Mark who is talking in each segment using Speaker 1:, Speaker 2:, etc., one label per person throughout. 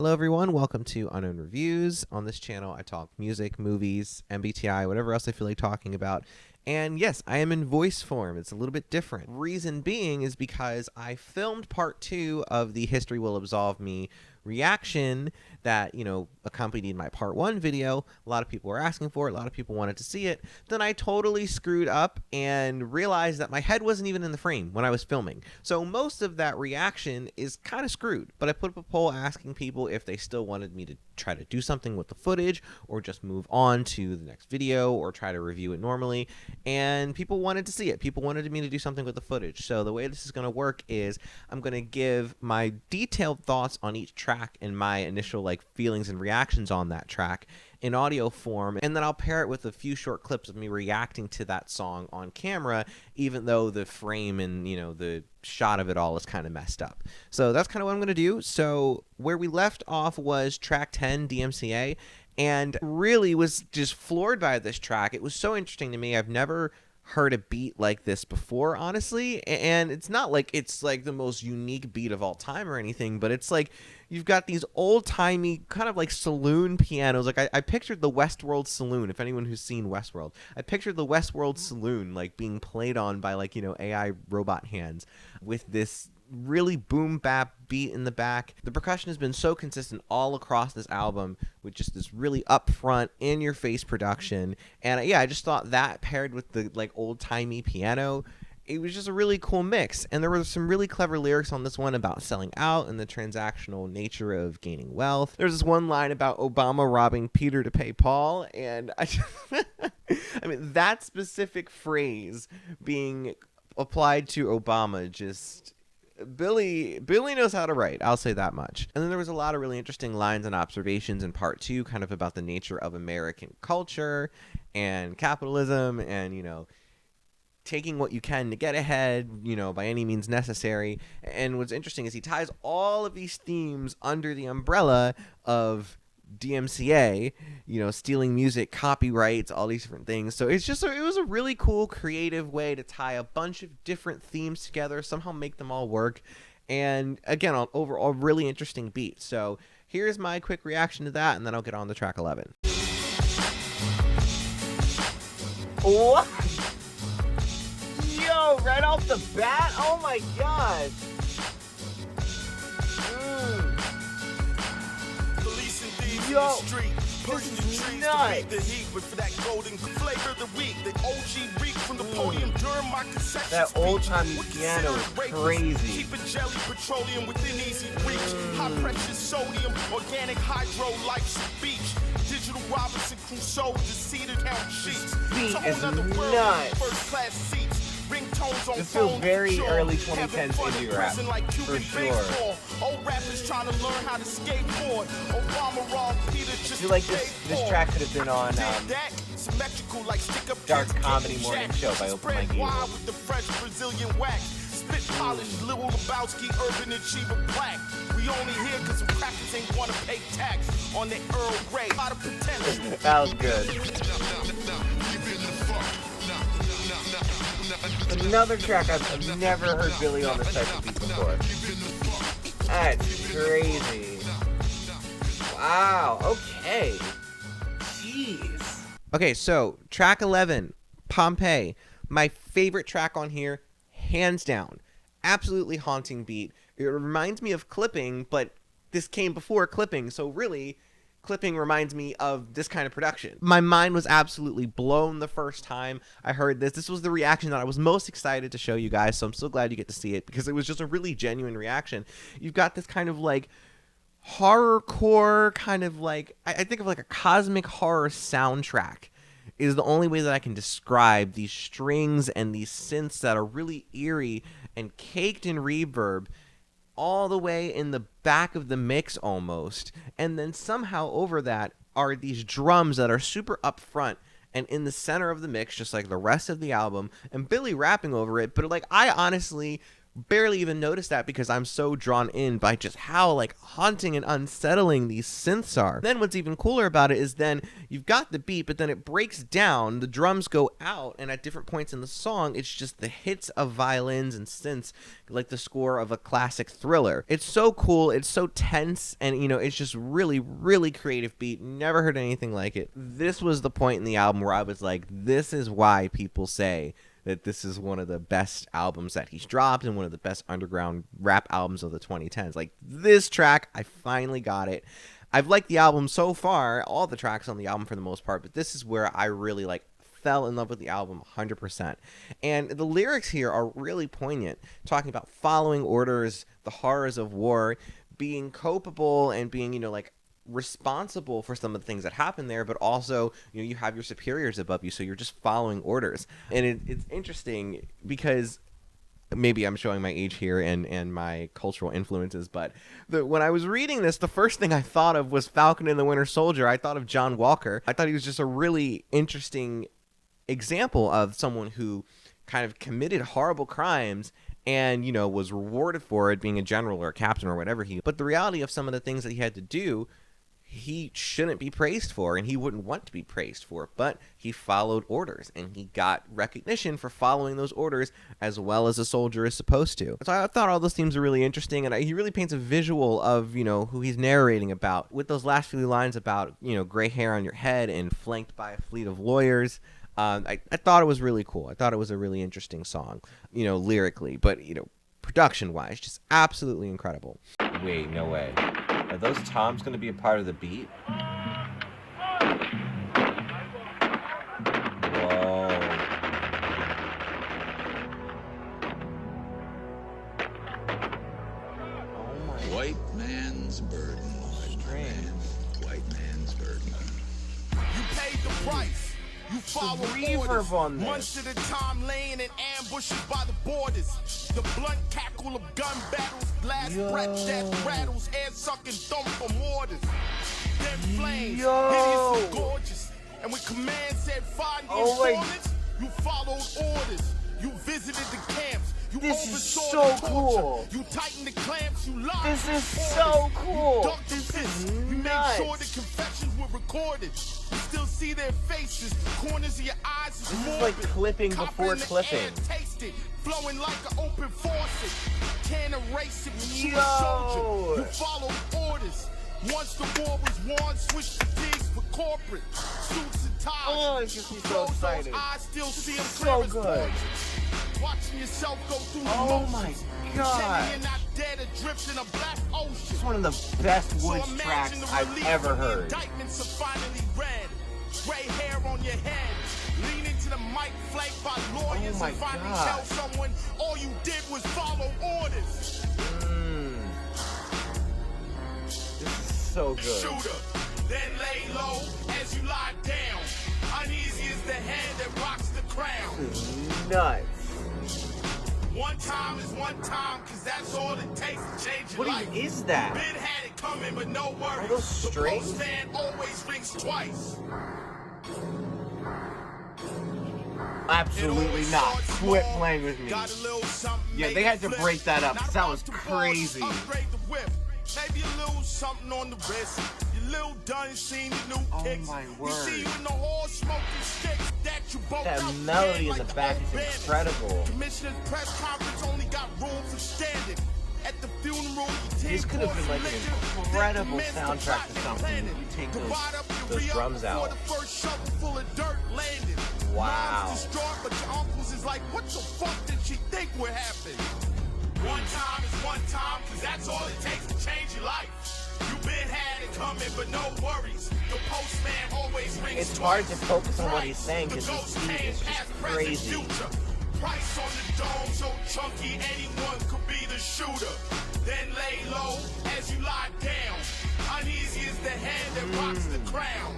Speaker 1: Hello everyone, welcome to Unknown Reviews. On this channel I talk music, movies, MBTI, whatever else I feel like talking about. And yes, I am in voice form. It's a little bit different. Reason being is because I filmed part 2 of the History Will Absolve Me reaction that, accompanied my part 1 video. A lot of people were asking for it. A lot of people wanted to see it. Then I totally screwed up and realized that my head wasn't even in the frame when I was filming. So most of that reaction is kind of screwed. But I put up a poll asking people if they still wanted me to try to do something with the footage or just move on to the next video or try to review it normally. And people wanted to see it. People wanted me to do something with the footage. So the way this is going to work is I'm going to give my detailed thoughts on each track and my initial feelings and reactions on that track in audio form, and then I'll pair it with a few short clips of me reacting to that song on camera, even though the frame and the shot of it all is kind of messed up. So that's kind of what I'm going to do. So where we left off was track 10, DMCA, and really was just floored by this track. It was so interesting to me. I've never heard a beat like this before, honestly, and it's not like it's like the most unique beat of all time or anything, but it's like you've got these old-timey kind of like saloon pianos. I pictured the Westworld saloon. If anyone who's seen Westworld, I pictured the Westworld saloon being played on by AI robot hands with this really boom bap beat in the back. The percussion has been so consistent all across this album with just this really upfront, in your face production. And I just thought that paired with the old timey piano, it was just a really cool mix. And there were some really clever lyrics on this one about selling out and the transactional nature of gaining wealth. There's this one line about Obama robbing Peter to pay Paul, and I mean, that specific phrase being applied to Obama, just Billy knows how to write, I'll say that much. And then there was a lot of really interesting lines and observations in part 2, kind of about the nature of American culture and capitalism and, taking what you can to get ahead, by any means necessary. And what's interesting is he ties all of these themes under the umbrella of DMCA, stealing music, copyrights, all these different things. So it was a really cool, creative way to tie a bunch of different themes together, somehow make them all work. And again, overall, really interesting beat. So here's my quick reaction to that, and then I'll get on to track 11. What? Yo, right off the bat? Oh my god. Yo,
Speaker 2: street, pushing the trees to beat the heat, but for that golden flavor of the week, the OG reek from the podium during my concession.
Speaker 1: That old-timey piano is crazy.
Speaker 2: Keeping jelly petroleum within easy reach. High pressure sodium, organic hydro, life's a beach. Digital Robinson Crusoe, the cedar count sheets.
Speaker 1: Beat is nuts.
Speaker 2: First class seats.
Speaker 1: This feels very early 2010s indie rap, for sure.
Speaker 2: Old rappers trying to learn how to skateboard. Obama raw Peter just
Speaker 1: I feel like this track could have been on Dark Comedy Morning Show by Open My Game.
Speaker 2: With the fresh Brazilian wax. Spit polished, Lil Lebowski, Urban Achiever Black. We only here because some crackers ain't want to pay tax on their Earl Grey. Out of potential.
Speaker 1: That was good. Another track I've never heard Billy on this type of beat before. That's crazy. Wow, okay. Jeez. Okay, so track 11, Pompeii. My favorite track on here, hands down. Absolutely haunting beat. It reminds me of Clipping, but this came before Clipping, so really Clipping reminds me of this kind of production. My mind was absolutely blown the first time I heard this. This was the reaction that I was most excited to show you guys, so I'm so glad you get to see it because it was just a really genuine reaction. You've got this kind of horrorcore kind of I think of a cosmic horror soundtrack is the only way that I can describe these strings and these synths that are really eerie and caked in reverb all the way in the back of the mix almost, and then somehow over that are these drums that are super up front and in the center of the mix, just like the rest of the album, and Billy rapping over it. But I honestly barely even notice that because I'm so drawn in by just how like haunting and unsettling these synths are. Then what's even cooler about it is then you've got the beat, but then it breaks down, the drums go out, and at different points in the song it's just the hits of violins and synths, like the score of a classic thriller. It's so cool, it's so tense, and it's just really, really creative beat. Never heard anything like it. This was the point in the album where I was like, this is why people say that this is one of the best albums that he's dropped and one of the best underground rap albums of the 2010s. Like, this track, I finally got it. I've liked the album so far, all the tracks on the album for the most part, but this is where I really fell in love with the album 100%. And the lyrics here are really poignant, talking about following orders, the horrors of war, being culpable and being, responsible for some of the things that happen there, but also you have your superiors above you, so you're just following orders. And it's interesting because maybe I'm showing my age here and my cultural influences, but when I was reading this, the first thing I thought of was Falcon and the Winter Soldier. I thought of John Walker. I thought he was just a really interesting example of someone who kind of committed horrible crimes and was rewarded for it, being a general or a captain or whatever but the reality of some of the things that he had to do, he shouldn't be praised for, and he wouldn't want to be praised for, but he followed orders, and he got recognition for following those orders as well as a soldier is supposed to. So I thought all those themes are really interesting, and he really paints a visual of, who he's narrating about, with those last few lines about, gray hair on your head and flanked by a fleet of lawyers. I thought it was really cool. I thought it was a really interesting song, lyrically, but, production-wise, just absolutely incredible. Wait, no way. Are those toms going to be a part of the beat? Whoa. Oh my.
Speaker 3: White man's burden. White man's burden.
Speaker 2: You paid the price. You follow
Speaker 1: reverb on this.
Speaker 2: Months at a time laying in ambushes by the borders. The blunt cackle of gun battles, blast breath, death rattles, air sucking thump from mortars. Then flames, hideous and gorgeous. And when command said find the informants, you followed orders. You visited the camps. You oversaw the torture. You tightened the clamps. You locked.
Speaker 1: This is
Speaker 2: orders.
Speaker 1: so cool.
Speaker 2: You ducked the fist. You made sure the confessions were recorded. You still see their faces. Corners of your eyes is
Speaker 1: This
Speaker 2: more.
Speaker 1: is like clipping before clipping.
Speaker 2: Air, taste it, flowing like an open faucet. Can't erase it when you a soldier. You followed orders. Once the war was won, switched fatigues for corporate. Suits and ties.
Speaker 1: Oh, it gets me so excited.
Speaker 2: I still see them
Speaker 1: So
Speaker 2: clear as
Speaker 1: good.
Speaker 2: portraits. Watching yourself go through the
Speaker 1: Oh
Speaker 2: motions.
Speaker 1: my
Speaker 2: Pretending
Speaker 1: god.
Speaker 2: you're not dead, adrift in a black ocean.
Speaker 1: It's one of the best Woods
Speaker 2: So
Speaker 1: tracks
Speaker 2: imagine the
Speaker 1: I've
Speaker 2: relief
Speaker 1: ever
Speaker 2: when the
Speaker 1: heard.
Speaker 2: indictments are finally read. Gray hair on your head. Lean into the mic flanked by lawyers
Speaker 1: my
Speaker 2: and finally
Speaker 1: God.
Speaker 2: tell someone all you did was follow orders.
Speaker 1: This is so good.
Speaker 2: Shooter, then lay low as you lie down. Uneasy is the head that rocks the crown.
Speaker 1: This is nuts.
Speaker 2: One time is one time, cause that's all it takes to change your
Speaker 1: What
Speaker 2: life.
Speaker 1: even is that?
Speaker 2: Been had it coming, but no worries.
Speaker 1: Are those strings?
Speaker 2: The postman always rings twice.
Speaker 1: Absolutely not. Quit playing with me.
Speaker 2: Got a little something,
Speaker 1: Yeah,
Speaker 2: make
Speaker 1: they
Speaker 2: it
Speaker 1: had to
Speaker 2: flip.
Speaker 1: break that up, 'cause
Speaker 2: Not
Speaker 1: that was
Speaker 2: about the
Speaker 1: crazy.
Speaker 2: balls, upgrade the whip. Maybe a little something on the wrist. Your little done seen the new
Speaker 1: Oh
Speaker 2: kicks.
Speaker 1: my
Speaker 2: You
Speaker 1: word.
Speaker 2: see you in the hall smoking sticks. That you both
Speaker 1: That
Speaker 2: out
Speaker 1: melody in
Speaker 2: like
Speaker 1: the back
Speaker 2: old
Speaker 1: is
Speaker 2: bandits.
Speaker 1: incredible.
Speaker 2: Commissioner's press conference only got room for standing. At the funeral, your
Speaker 1: This
Speaker 2: team
Speaker 1: could have
Speaker 2: pours
Speaker 1: been like an
Speaker 2: liquor.
Speaker 1: incredible
Speaker 2: Then commence the
Speaker 1: soundtrack to
Speaker 2: plot and
Speaker 1: something
Speaker 2: planning.
Speaker 1: if you take
Speaker 2: Divide up your
Speaker 1: those
Speaker 2: re-up
Speaker 1: drums
Speaker 2: before
Speaker 1: out.
Speaker 2: the first shovel full of dirt landed.
Speaker 1: Wow.
Speaker 2: Mom's distraught, but your uncles is like, what the fuck did she think would happen? One time is one time, cause that's all it takes to change your life. You been had it coming, but no worries. The postman always rings
Speaker 1: It's hard to
Speaker 2: twice.
Speaker 1: focus on what
Speaker 2: Right.
Speaker 1: he's saying
Speaker 2: The
Speaker 1: because
Speaker 2: ghost
Speaker 1: his beat
Speaker 2: came
Speaker 1: is just
Speaker 2: past, present,
Speaker 1: crazy.
Speaker 2: future. Price on the dome, so chunky anyone could be the shooter. Then lay low as you lie down. Uneasy is the head that rocks the crown.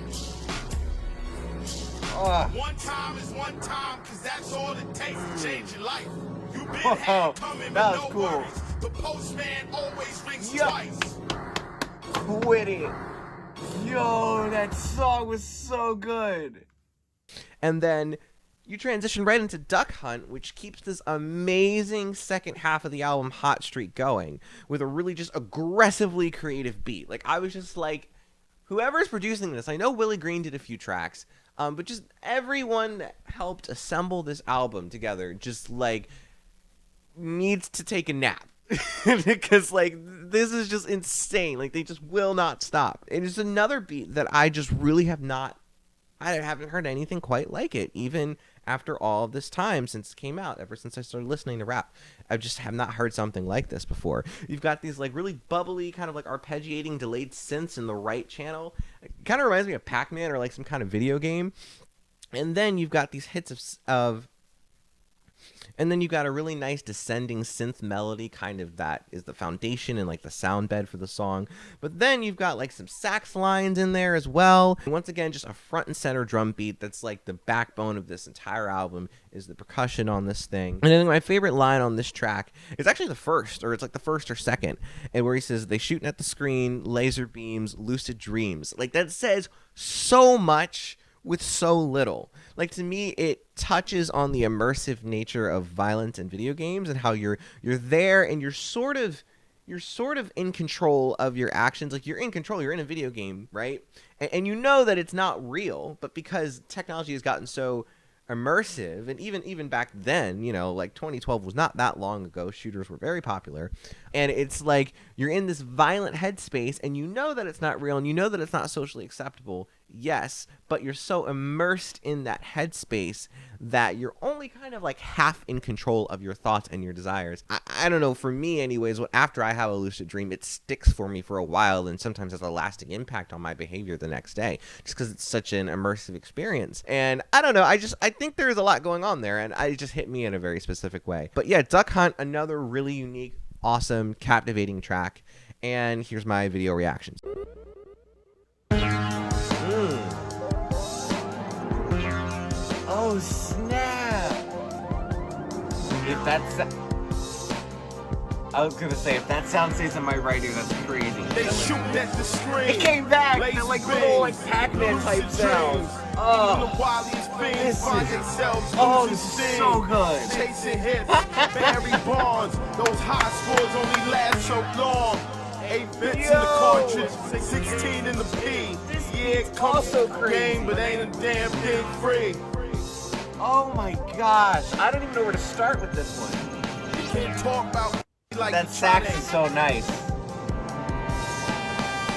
Speaker 2: One time is one time, cause that's all it takes to change your life. You been had coming,
Speaker 1: that
Speaker 2: but
Speaker 1: was
Speaker 2: no
Speaker 1: cool.
Speaker 2: worries. The postman always rings
Speaker 1: Yeah.
Speaker 2: twice.
Speaker 1: Quit it. Yo, that song was so good. And then you transition right into Duck Hunt, which keeps this amazing second half of the album hot streak going with a really just aggressively creative beat. Like, I was just like, whoever's producing this, I know Willie Green did a few tracks, but just everyone that helped assemble this album together just, like, needs to take a nap. Because, like, this is just insane. Like, they just will not stop. It is another beat that I just really I haven't heard anything quite like it, even after all of this time since it came out, ever since I started listening to rap. I just have not heard something like this before. You've got these, like, really bubbly, kind of, like, arpeggiating delayed synths in the right channel. It kind of reminds me of Pac-Man or, like, some kind of video game. And then you've got these hits and then you've got a really nice descending synth melody, kind of that is the foundation and, like, the sound bed for the song. But then you've got, like, some sax lines in there as well. And once again, just a front and center drum beat that's, like, the backbone of this entire album is the percussion on this thing. And then my favorite line on this track is actually the first or second, and where he says, "They shooting at the screen, laser beams, lucid dreams." Like, that says so much with so little. Like, to me, it touches on the immersive nature of violence in video games and how you're there and you're sort of in control of your actions. Like, you're in control, you're in a video game, right? And you know that it's not real, but because technology has gotten so immersive, and even back then, you know, like 2012 was not that long ago, shooters were very popular, and it's like you're in this violent headspace and you know that it's not real and you know that it's not socially acceptable, yes, but you're so immersed in that headspace that you're only kind of like half in control of your thoughts and your desires. I don't know, for me anyways, after I have a lucid dream, it sticks for me for a while and sometimes has a lasting impact on my behavior the next day, just because it's such an immersive experience. And I don't know, I think there's a lot going on there, and it just hit me in a very specific way. But yeah, Duck Hunt, another really unique, awesome, captivating track. And here's my video reactions. Oh, snap. If that's... I was gonna say, if that sound stays in my right ear, that's crazy.
Speaker 2: They shoot at the screen.
Speaker 1: It came back! That, like, little, like, Pac-Man type sound. Oh, this is so good.
Speaker 2: Chasing hits, Barry Bonds. Those high scores only last so long. 8 bits in the cartridge, 16 in the P. Yeah, it comes
Speaker 1: also
Speaker 2: with the
Speaker 1: crazy.
Speaker 2: game, but ain't a damn thing free.
Speaker 1: Oh my gosh, I don't even know where to start with this one.
Speaker 2: You can't talk about like
Speaker 1: That sax is so nice.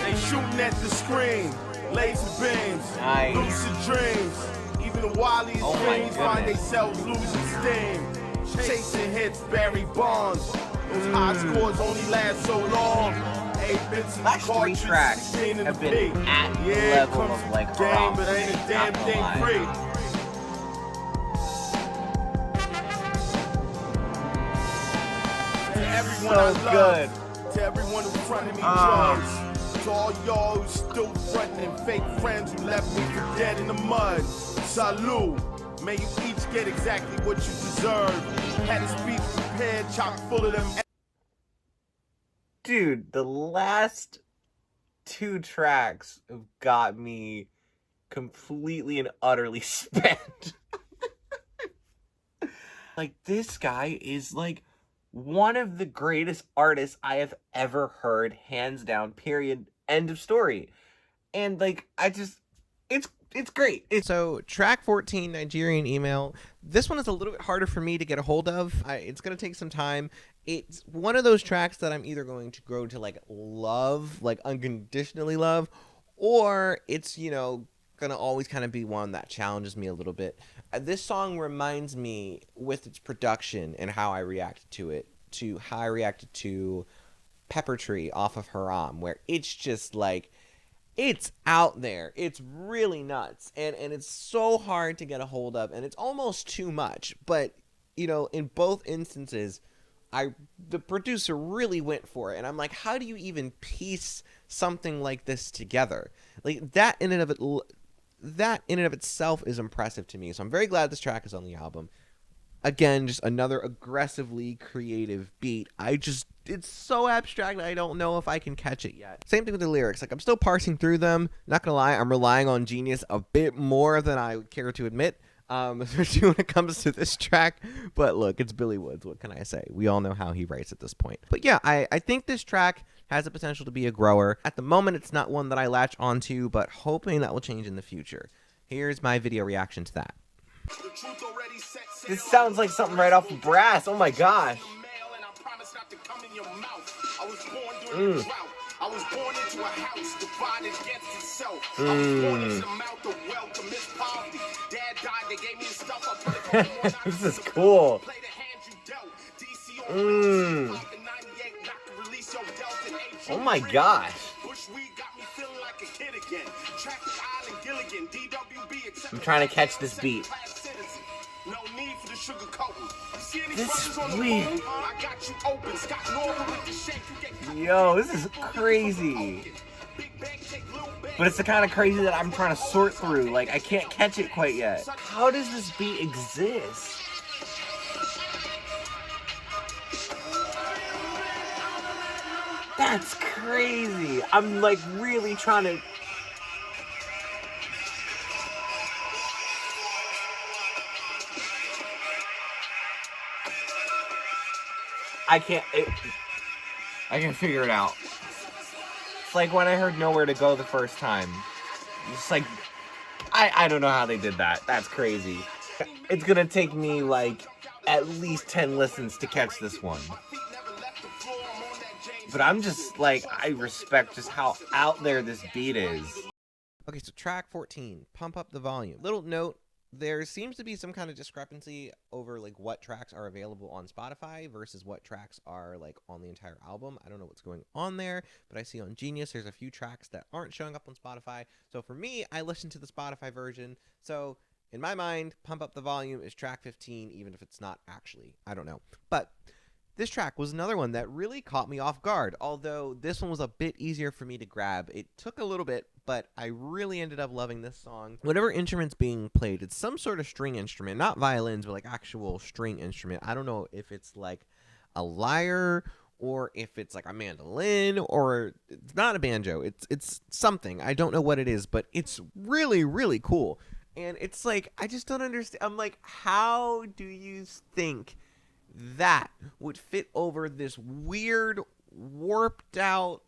Speaker 2: They shooting at the screen, laser beams,
Speaker 1: Nice.
Speaker 2: lucid dreams. Even the wildest
Speaker 1: Oh my
Speaker 2: dreams find
Speaker 1: goodness.
Speaker 2: themselves losing steam. Chasing hits, Barry Bonds. Those high scores only last so long. 8 bits in the
Speaker 1: Last 3
Speaker 2: cartridge,
Speaker 1: tracks
Speaker 2: 16 in
Speaker 1: have
Speaker 2: the
Speaker 1: been
Speaker 2: P.
Speaker 1: at the
Speaker 2: Yeah,
Speaker 1: level
Speaker 2: comes
Speaker 1: of, like,
Speaker 2: with the game,
Speaker 1: rock.
Speaker 2: but ain't a damn
Speaker 1: Not gonna
Speaker 2: thing
Speaker 1: lie.
Speaker 2: free. To everyone
Speaker 1: So
Speaker 2: I love,
Speaker 1: good.
Speaker 2: to everyone who fronted me drugs, to all y'all who still fronting and fake friends who left me for dead in the mud. Salute. May you each get exactly what you deserve. Had a speech prepared, chock full of them.
Speaker 1: Dude, the last 2 tracks have got me completely and utterly spent. Like, this guy is, like, one of the greatest artists I have ever heard, hands down, period, end of story. And, like, it's great. So, track 14, Nigerian Email. This one is a little bit harder for me to get a hold of. It's going to take some time. It's one of those tracks that I'm either going to grow to, like, love, like, unconditionally love, or it's, you know, going to always kind of be one that challenges me a little bit. This song reminds me, with its production and how I reacted to it, to how I reacted to Pepper Tree off of Haram, where it's just, like, it's out there. It's really nuts. And it's so hard to get a hold of, and it's almost too much. But, you know, in both instances, the producer really went for it. And I'm like, how do you even piece something like this together? Like, that in and of itself is impressive to me. So I'm very glad this track is on the album. Again, just another aggressively creative beat. It's so abstract I don't know if I can catch it yet. Same thing with the lyrics. Like, I'm still parsing through them. Not gonna lie, I'm relying on Genius a bit more than I would care to admit. especially when it comes to this track. But look, it's Billy Woods. What can I say? We all know how he writes at this point. But yeah, I think this track has the potential to be a grower. At the moment, it's not one that I latch onto, but hoping that will change in the future. Here's my video reaction to that.
Speaker 4: This sounds like something right off of Brass. Oh my gosh.
Speaker 2: I was born into a house divided against itself. I was born into the mouth of wealth amidst poverty. Dad died, they gave me the stuff I put it.
Speaker 4: This is cool.
Speaker 2: Play the hand you dealt. DC
Speaker 4: Oh my gosh. I'm trying to catch this beat.
Speaker 2: No need for the sugar coating.
Speaker 4: This is sweet. Yo, this is crazy. But it's the kind of crazy that I'm trying to sort through. Like, I can't catch it quite yet. How does this beat exist? That's crazy. I'm like really trying to... I can figure it out. It's like when I heard Nowhere to Go the first time. It's like, I don't know how they did that. That's crazy. It's gonna take me like at least 10 listens to catch this one. But I'm just like, I respect just how out there this beat is.
Speaker 1: Okay, so track 14, Pump Up the Volume. Little note, there seems to be some kind of discrepancy over like what tracks are available on Spotify versus what tracks are like on the entire album. I don't know what's going on there, but I see on Genius there's a few tracks that aren't showing up on Spotify. So for me, I listen to the Spotify version. So in my mind, Pump Up the Volume is track 15, even if it's not actually. I don't know. But this track was another one that really caught me off guard, although this one was a bit easier for me to grab. It took a little bit, but I really ended up loving this song. Whatever instrument's being played, it's some sort of string instrument, not violins, but like actual string instrument. I don't know if it's like a lyre or if it's like a mandolin or it's not a banjo. It's something. I don't know what it is, but it's really, really cool. And it's like, I just don't understand. I'm like, how do you think that would fit over this weird, warped out,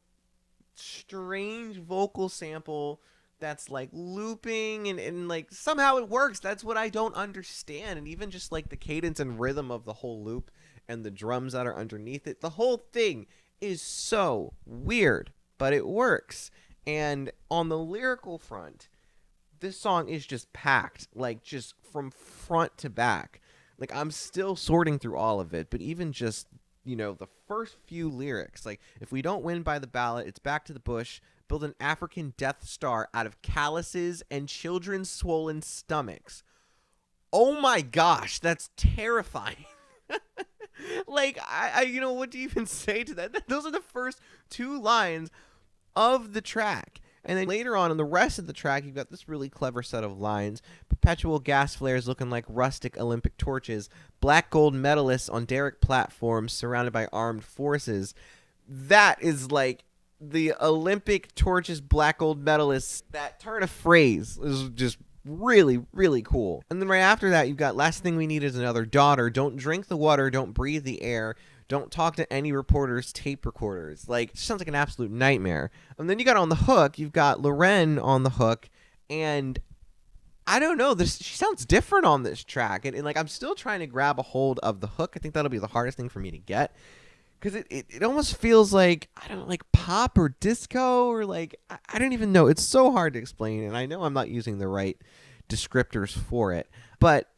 Speaker 1: strange vocal sample that's like looping and like somehow it works? That's what I don't understand. And even just like the cadence and rhythm of the whole loop and the drums that are underneath it, the whole thing is so weird, but it works. And on the lyrical front, this song is just packed, like just from front to back. Like, I'm still sorting through all of it, but even just, you know, the first few lyrics, like, if we don't win by the ballot, it's back to the bush, build an African Death Star out of calluses and children's swollen stomachs. Oh my gosh, that's terrifying. Like, I you know, what do you even say to that? Those are the first two lines of the track. And then later on in the rest of the track, you've got this really clever set of lines. Perpetual gas flares looking like rustic Olympic torches. Black gold medalists on derrick platforms surrounded by armed forces. That is like the Olympic torches, black gold medalists. That turn of phrase is just really, really cool. And then right after that, you've got last thing we need is another daughter. Don't drink the water. Don't breathe the air. Don't talk to any reporters, tape recorders. Like, it sounds like an absolute nightmare. And then you got on the hook, you've got Loren on the hook, and I don't know, she sounds different on this track. And like, I'm still trying to grab a hold of the hook. I think that'll be the hardest thing for me to get. Because it almost feels like, I don't know, like pop or disco or like, I don't even know. It's so hard to explain, and I know I'm not using the right descriptors for it. But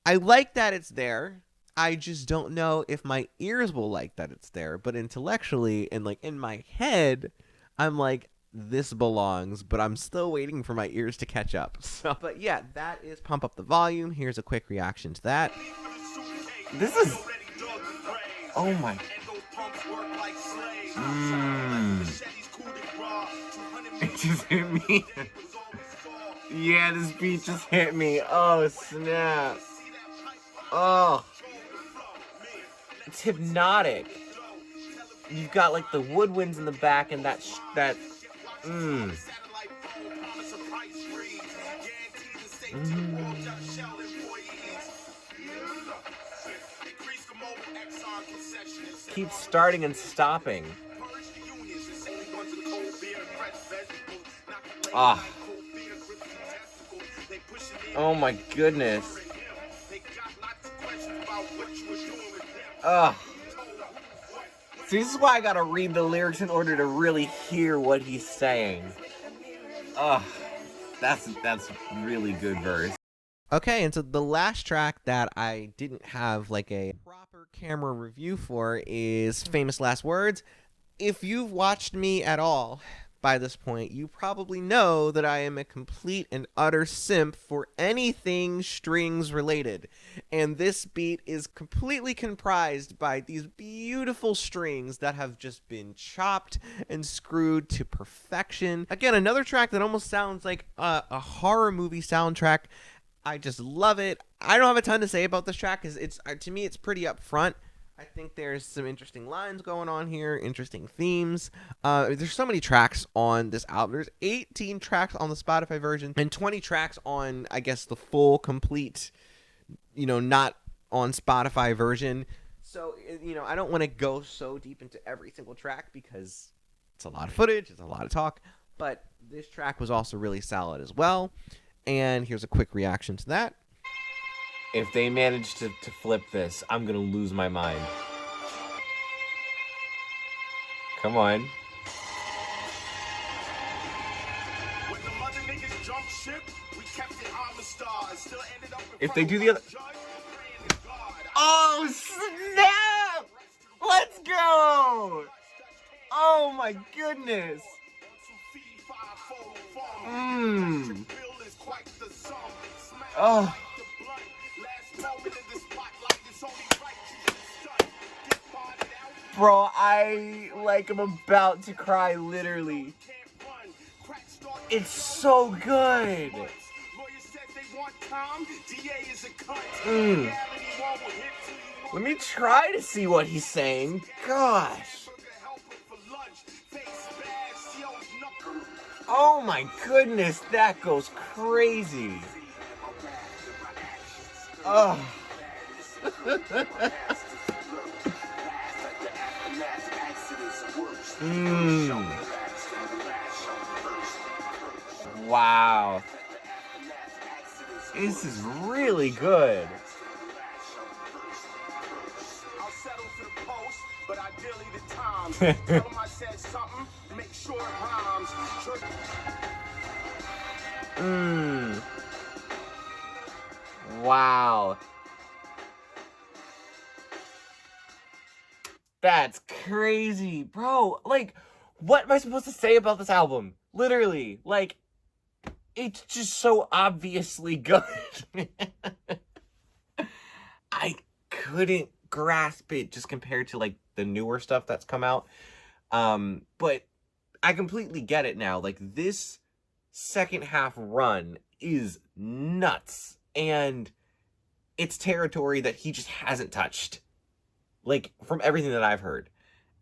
Speaker 1: I like that it's there. I just don't know if my ears will like that it's there, but intellectually and like in my head, I'm like, this belongs, but I'm still waiting for my ears to catch up. So, but yeah, that is Pump Up the Volume. Here's a quick reaction to that.
Speaker 4: This is, oh my, it just hit me. Yeah, this beat just hit me. Oh, snap. Oh. It's hypnotic. You've got like the woodwinds in the back and that keeps starting and stopping. Ah. Oh my goodness. Ugh. See, this is why I gotta read the lyrics in order to really hear what he's saying. Ugh. That's really good verse.
Speaker 1: Okay, and so the last track that I didn't have like a proper camera review for is Famous Last Words. If you've watched me at all by this point, you probably know that I am a complete and utter simp for anything strings related. And this beat is completely comprised by these beautiful strings that have just been chopped and screwed to perfection. Again, another track that almost sounds like a horror movie soundtrack. I just love it. I don't have a ton to say about this track because it's to me it's pretty upfront. I think there's some interesting lines going on here, interesting themes. There's so many tracks on this album. There's 18 tracks on the Spotify version and 20 tracks on, I guess, the full, complete, not on Spotify version. So, I don't want to go so deep into every single track because it's a lot of footage, it's a lot of talk. But this track was also really solid as well. And here's a quick reaction to that.
Speaker 4: If they manage to flip this, I'm gonna lose my mind. Come on. If they do the other... Oh, snap! Let's go! Oh my goodness! Oh. Bro, I am about to cry, literally. It's so good. Let me try to see what he's saying. Gosh. Oh my goodness, that goes crazy. Oh. Wow. This is really good.
Speaker 2: I'll settle for the post, but ideally the time. Tell them I said something, make sure it rhymes.
Speaker 4: Wow. That's crazy, bro. What am I supposed to say about this album? Literally, it's just so obviously good. I couldn't grasp it just compared to the newer stuff that's come out. But I completely get it now. This second half run is nuts, and it's territory that he just hasn't touched. From everything that I've heard.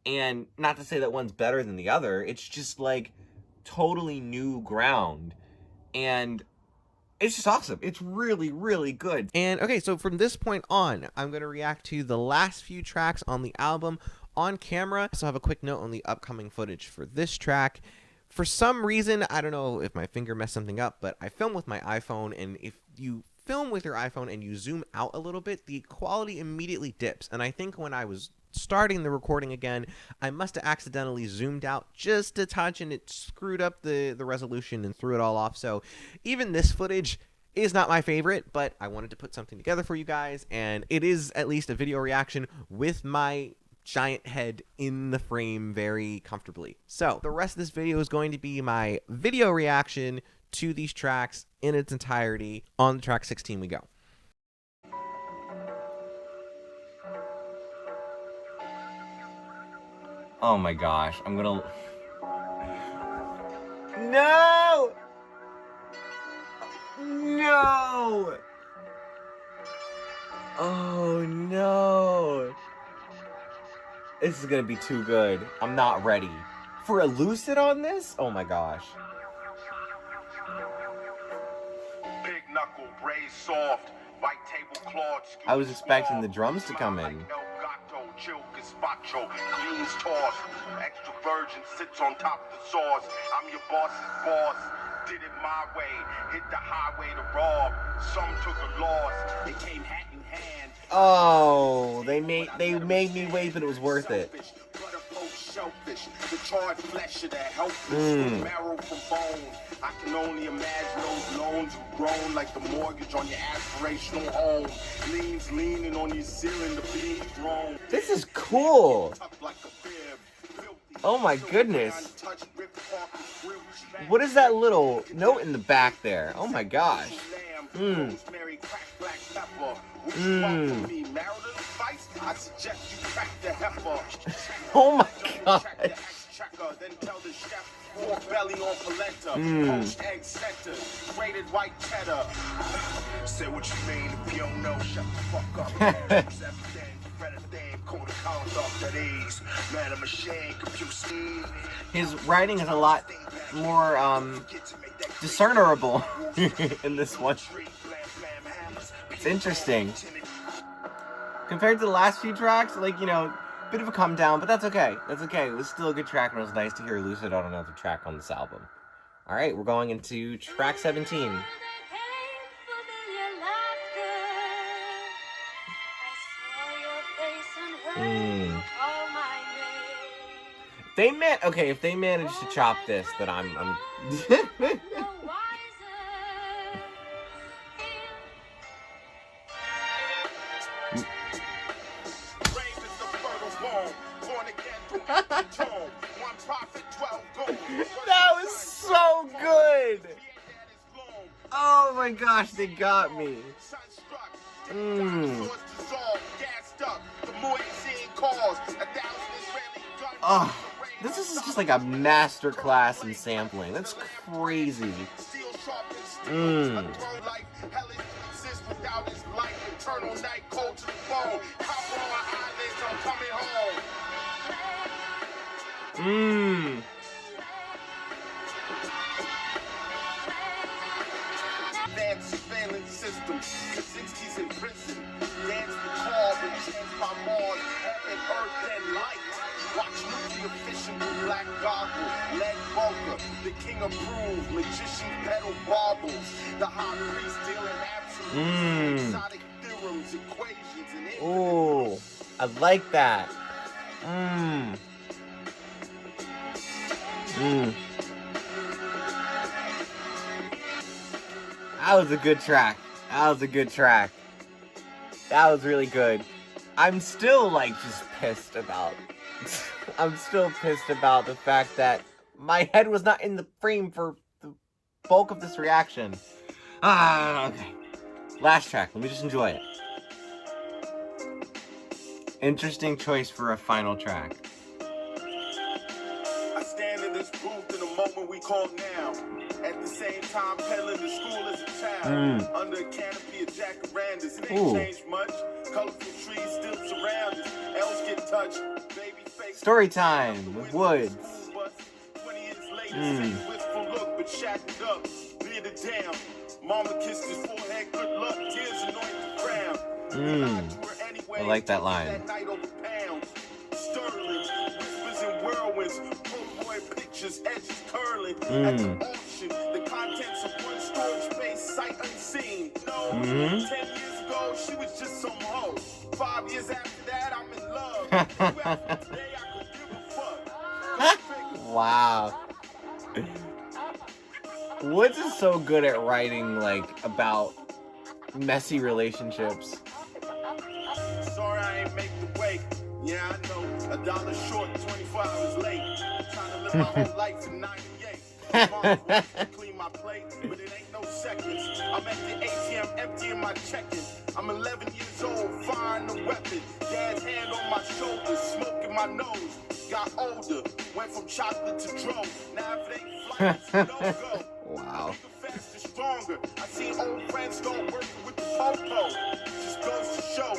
Speaker 4: And not to say that one's better than the other, it's just totally new ground. And it's just awesome. It's really, really good.
Speaker 1: And okay, so from this point on, I'm going to react to the last few tracks on the album on camera. So I have a quick note on the upcoming footage for this track. For some reason, I don't know if my finger messed something up, but I film with my iPhone, and if you film with your iPhone and you zoom out a little bit, the quality immediately dips. And I think when I was starting the recording again, I must have accidentally zoomed out just a touch, and it screwed up the resolution and threw it all off. So even this footage is not my favorite, but I wanted to put something together for you guys, and it is at least a video reaction with my giant head in the frame very comfortably. So the rest of this video is going to be my video reaction to these tracks in its entirety. On track 16 we go.
Speaker 4: Oh my gosh, I'm gonna... No! No! Oh no! This is gonna be too good. I'm not ready. For a lucid on this? Oh my gosh.
Speaker 2: Big knuckle, braised soft, white tablecloth.
Speaker 4: I was expecting the drums to come in.
Speaker 2: Chill gazpacho, greens tossed. Extra virgin sits on top of the sauce. I'm your boss's boss. Did it my way. Hit the highway to rob. Some took a loss. They came hat in hand.
Speaker 4: Oh, they made me wait, but it was worth it.
Speaker 2: Shellfish, the charred flesh of the helpless, marrow from bone. I can only imagine those loans have grown like the mortgage on your aspirational home. Leans leaning on your ceiling, the beams grown.
Speaker 4: This is cool. Oh my goodness. What is that little note in the back there? Oh my gosh. Oh my god.
Speaker 2: Then tell the chef pork belly on polenta, poached egg center, grated white cheddar. Say what you mean if you don't know, shut the fuck up.
Speaker 4: His writing is a lot more discernible in this one. It's interesting. Compared to the last few tracks, like, you know, bit of a come down, but that's okay. That's okay. It was still a good track, and it was nice to hear Lucid on another track on this album. Alright, we're going into track 17. If they managed to chop this, then I'm That was so good! Oh my gosh, they got me. Oh, this is just like a master class in sampling. That's crazy.
Speaker 2: Surveillance system, Kaczynski's in prison. Dance the call, but chance by Mars, heaven, earth, and light. Watch nuclear fission through black goggles. Lead Boca, the king approved. Magician pedal baubles. The high priest dealing absolute exotic theorems, equations, and
Speaker 4: Ooh, I like that. That was a good track. That was a good track. That was really good. I'm still like just pissed about I'm still pissed about the fact that my head was not in the frame for the bulk of this reaction. Okay. Last track. Let me just enjoy it. Interesting choice for a final track.
Speaker 2: I stand in this booth in a moment we call now. At the same time, peddling the school as a child. Under a canopy of jacarandas. It ain't changed much. Colorful trees still surround us. Elves get touched. Baby face.
Speaker 4: Story time with Woods.
Speaker 2: 20 years later, wistful look, but shackled up. Bearded down. Mama kissed his forehead. Good luck. Tears anoint the ground.
Speaker 4: I like that line.
Speaker 2: That night over pounds. Sterling. Whispers and whirlwinds. Boy pictures, edges curling. At the auction, the contents of one storage space, sight unseen. No, 10 years ago, she was just some hoe. 5 years after that, I'm in love. Today, I could give a fuck.
Speaker 4: Wow. Woods is so good at writing, like, about messy relationships.
Speaker 2: Sorry I ain't make the wake. Yeah, I know. $1 short, 24 hours late. Trying to live my whole life in 98. Mom wants to clean my plate, but it ain't no seconds. I'm at the ATM emptying my check-in. I'm 11 years old, firing the weapon. Dad's hand on my shoulder, smoke in my nose. Got older, went from chocolate to dro. Now if it ain't flight, it's no go.
Speaker 4: Wow.
Speaker 2: Faster, stronger. I seen old friends start working with the popo. Just goes to show.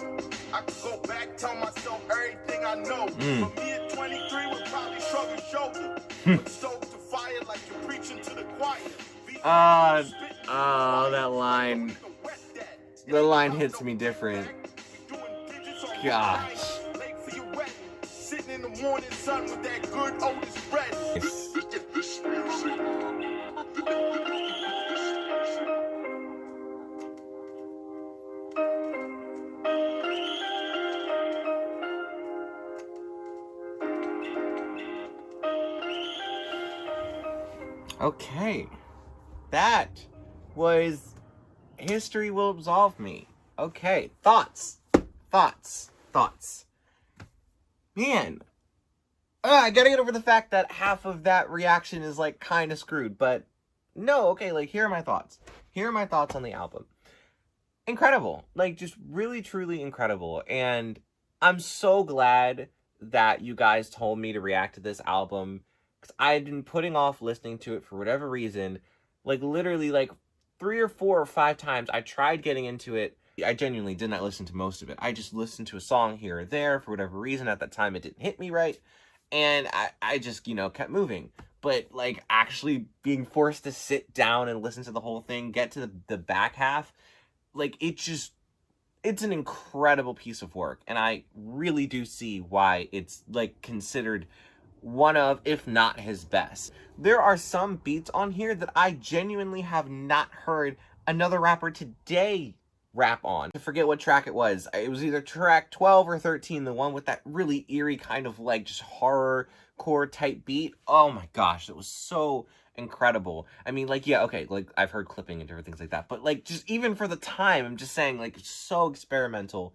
Speaker 2: I could go back, tell myself everything I know. But me at 23 would probably shrug his shoulder. But stove to fire like you're preaching to the choir.
Speaker 4: That line. The line hits me different. Gosh.
Speaker 2: morning sun with that good Otis bread.
Speaker 4: Okay, that was History Will Absolve Me. Okay, thoughts. Man, I gotta get over the fact that half of that reaction is like kind of screwed, but no, okay, like here are my thoughts. Here are my thoughts on the album. Incredible, like just really truly incredible, and I'm so glad that you guys told me to react to this album, because I had been putting off listening to it for whatever reason. Like literally like 3 or 4 or 5 times I tried getting into it. I genuinely did not listen to most of it. I just listened to a song here or there for whatever reason. At that time it didn't hit me right, and I just, you know, kept moving. But like actually being forced to sit down and listen to the whole thing, get to the back half, like it's an incredible piece of work, and I really do see why it's like considered one of, if not his best. There are some beats on here that I genuinely have not heard another rapper today rap on. I forget what track it was. It was either track 12 or 13, the one with that really eerie kind of like just horrorcore type beat. Oh my gosh, it was so incredible. I mean, like, yeah, okay, like I've heard clipping and different things like that, but like just even for the time, I'm just saying, like, so experimental.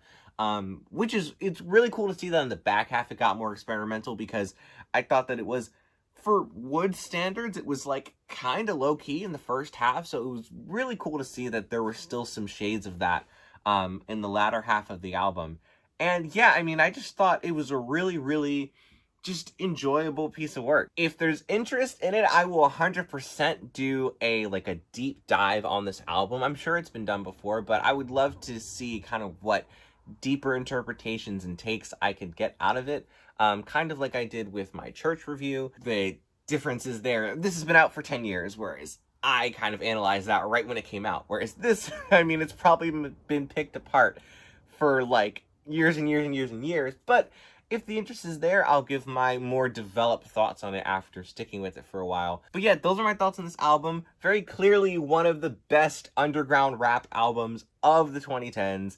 Speaker 4: Which is, it's really cool to see that in the back half it got more experimental, because I thought that it was, for Wood standards, it was like kind of low-key in the first half, so it was really cool to see that there were still some shades of that in the latter half of the album. And yeah, I mean, I just thought it was a really, really just enjoyable piece of work. If there's interest in it, I will 100% do a deep dive on this album. I'm sure it's been done before, but I would love to see kind of what deeper interpretations and takes I could get out of it. Kind of like I did with my church review. The differences there. This has been out for 10 years, whereas I kind of analyzed that right when it came out. Whereas this, I mean, it's probably been picked apart for like years and years and years and years. But if the interest is there, I'll give my more developed thoughts on it after sticking with it for a while. But yeah, those are my thoughts on this album. Very clearly one of the best underground rap albums of the 2010s.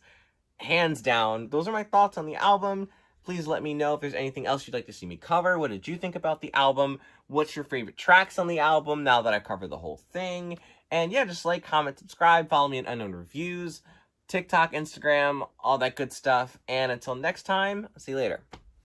Speaker 4: Hands down. Those are my thoughts on the album. Please let me know if there's anything else you'd like to see me cover. What did you think about the album? What's your favorite tracks on the album now that I covered the whole thing? And yeah, just like, comment, subscribe, follow me in Unknown Reviews, TikTok, Instagram, all that good stuff. And until next time, I'll see you later.